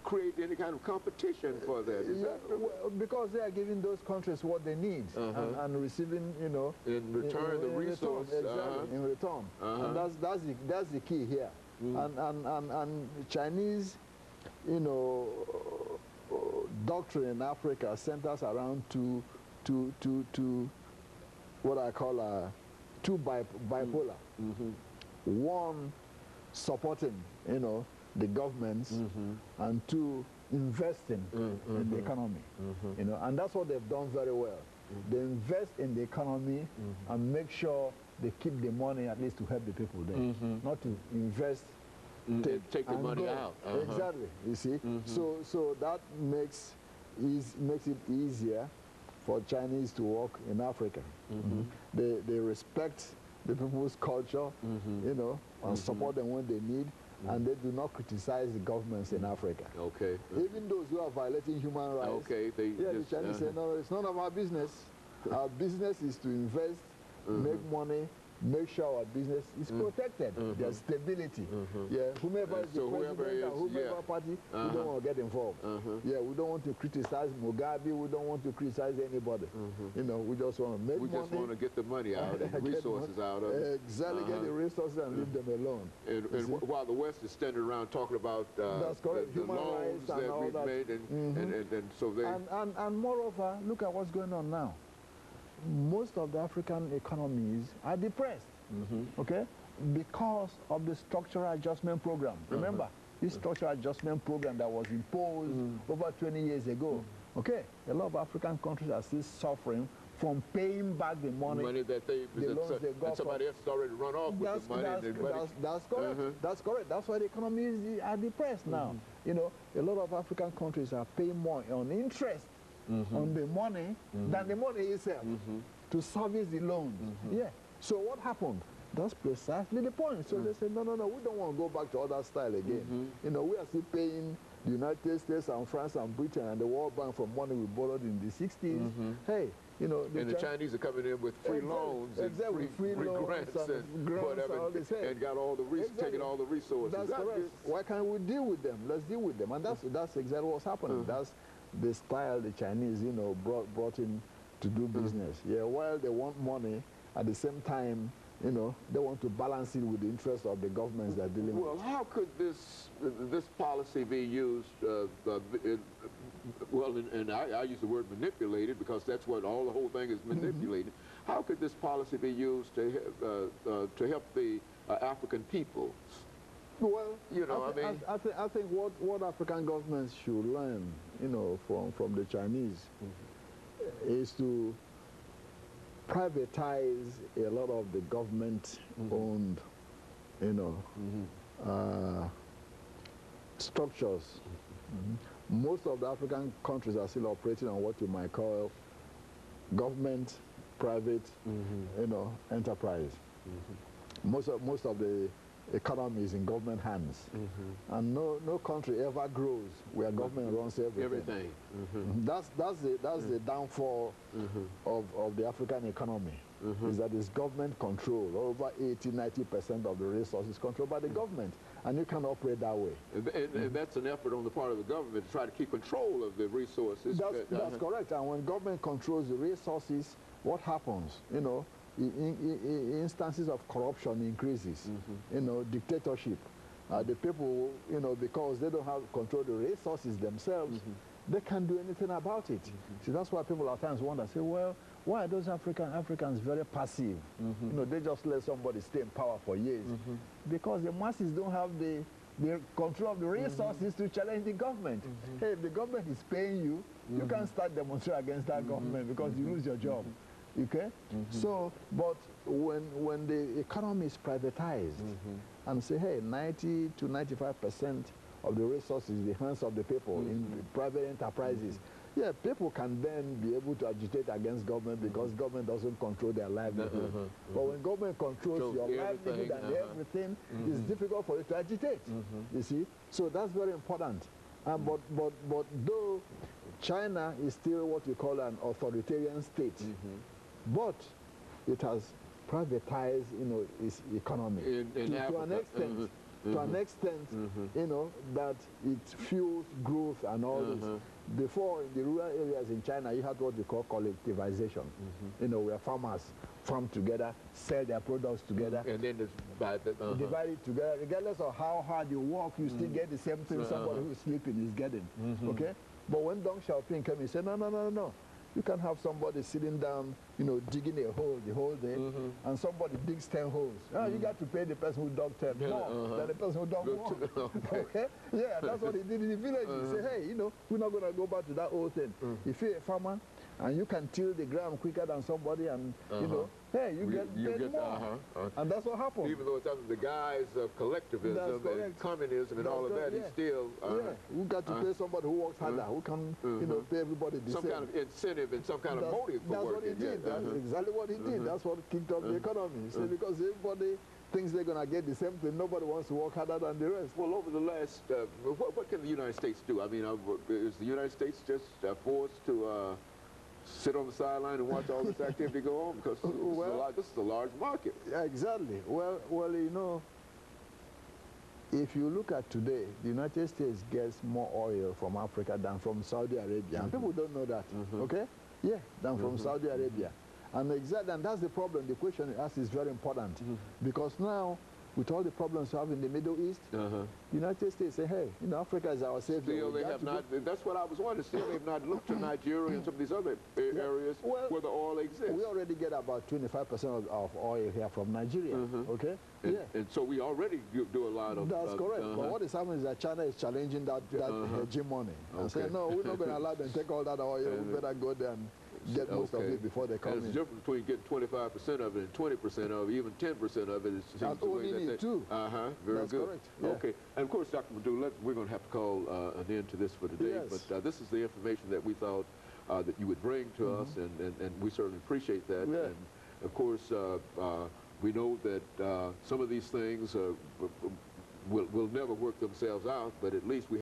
create any kind of competition for that. Is that well, because they are giving those countries what they need and receiving, you know, in return the resource. Exactly, in return. And that's the key here. And Chinese, you know, doctrine in Africa centers around two what I call two bipolar. One supporting, you know, the governments, and two investing in the economy. You know, and that's what they've done very well. They invest in the economy and make sure they keep the money at least to help the people there, not to invest. Take the money out. Exactly. You see, so that makes it easier for Chinese to work in Africa. They respect the people's culture, you know, and support them when they need, and they do not criticize the governments in Africa. Okay. Even those who are violating human rights. Okay. The Chinese say, no, it's none of our business. Our business is to invest, make money, make sure our business is protected. There's stability. Yeah, whomever is the president or whomever party, we don't want to get involved. Yeah, we don't want to criticize Mugabe. We don't want to criticize anybody. You know, we just want to make money. We just want to get the money out and the resources out of it. Exactly, get the resources and leave them alone. And while the West is standing around talking about that's correct. the Human loans rights and all we've that. made, and so they... And moreover, look at what's going on now. Most of the African economies are depressed, okay, because of the structural adjustment program. Remember, this structural adjustment program that was imposed over 20 years ago, okay, a lot of African countries are still suffering from paying back the money that they got. Somebody else has already run off with the money. That's correct. That's correct. That's why the economies are depressed now. You know, a lot of African countries are paying more on interest on the money than the money itself to service the loans. Yeah. So what happened? That's precisely the point. So they said, no, we don't want to go back to other style again. You know, we are still paying the United States and France and Britain and the World Bank for money we borrowed in the 60s. Hey, you know, the Chinese are coming in with free loans and free grants and got all the taking all the resources. That's correct. Why can't we deal with them? Let's deal with them. And that's exactly what's happening. That's the style the Chinese, you know, brought in to do business. Yeah, while they want money, at the same time, you know, they want to balance it with the interests of the governments they're dealing with. Well, how could this policy be used, and I use the word manipulated because that's what the whole thing is manipulated. How could this policy be used to help the African peoples? Well, you know, I think what African governments should learn, you know, from the Chinese is to privatize a lot of the government-owned, you know, structures. Most of the African countries are still operating on what you might call government, private, you know, enterprise. Most of the economy is in government hands, and no country ever grows where government runs everything. That's the downfall of the African economy. Is that it's government control. Over 80–90% of the resources controlled by the government, and you can operate that way. And that's an effort on the part of the government to try to keep control of the resources. That's correct. And when government controls the resources, what happens? You know, instances of corruption increases, you know, dictatorship. The people, you know, because they don't have control of the resources themselves, they can't do anything about it. See, that's why people at times wonder, say, well, why are those Africans very passive? You know, they just let somebody stay in power for years. Because the masses don't have the control of the resources to challenge the government. Hey, if the government is paying you, you can't start demonstrating against that government because you lose your job. Okay? So, but when the economy is privatized and say, hey, 90–95% of the resources in the hands of the people in the private enterprises, yeah, people can then be able to agitate against government because government doesn't control their livelihood. But when government controls your livelihood and everything, it's difficult for you to agitate, you see? So that's very important. But though China is still what we call an authoritarian state, but it has privatized, you know, its economy to an extent to an extent, you know, that it fuels growth and all this. Before, in the rural areas in China, you had what we call collectivization. You know, where farmers farm together, sell their products together, and then divide it together. Regardless of how hard you work, you still get the same thing somebody who's sleeping is getting. Okay? But when Deng Xiaoping came, he said, no, no, no, no, no. You can have somebody sitting down, you know, digging a hole the whole day, and somebody digs 10 holes. You got to pay the person who dug 10 more than the person who dug 1. Okay? Yeah, that's what he did in the village. He said, hey, you know, we're not going to go back to that old thing. If you're a farmer, and you can till the ground quicker than somebody, and, you know, hey, you get paid more. And that's what happened. Even though it's under the guise of collectivism and communism and all of that, he's still... we got to pay somebody who works harder, who can, you know, pay everybody the same. Some kind of incentive and some kind of motive for working. That's what he did. That's exactly what he did. That's what kicked off the economy. So because everybody thinks they're going to get the same thing, nobody wants to work harder than the rest. Well, over the last... what can the United States do? I mean, is the United States just forced to... sit on the sideline and watch all this activity go on? Because this is a large market. Yeah, exactly. Well, you know, if you look at today, the United States gets more oil from Africa than from Saudi Arabia. And people don't know that, okay? Yeah, than from Saudi Arabia. And that's the problem. The question you asked is very important. Because now, with all the problems we have in the Middle East, the United States say, hey, you know, Africa is our savior. Still, they have not, that's what I was wondering, still they've not looked to Nigeria and some of these other areas where the oil exists. We already get about 25% of oil here from Nigeria, okay? And so we already do a lot of... That's correct. But what is happening is that China is challenging that hegemony. And saying, no, we're not going to allow them to take all that oil. We better go there and get most of it before they come in. There's a difference between getting 25% of it and 20% of it, even 10% of it. And owning it too. Very That's good. Correct. Yeah. Okay. And of course, Dr. Madu, we're going to have to call an end to this for today. Yes. But this is the information that we thought that you would bring to us, and we certainly appreciate that. Yeah. And of course, we know that some of these things will never work themselves out, but at least we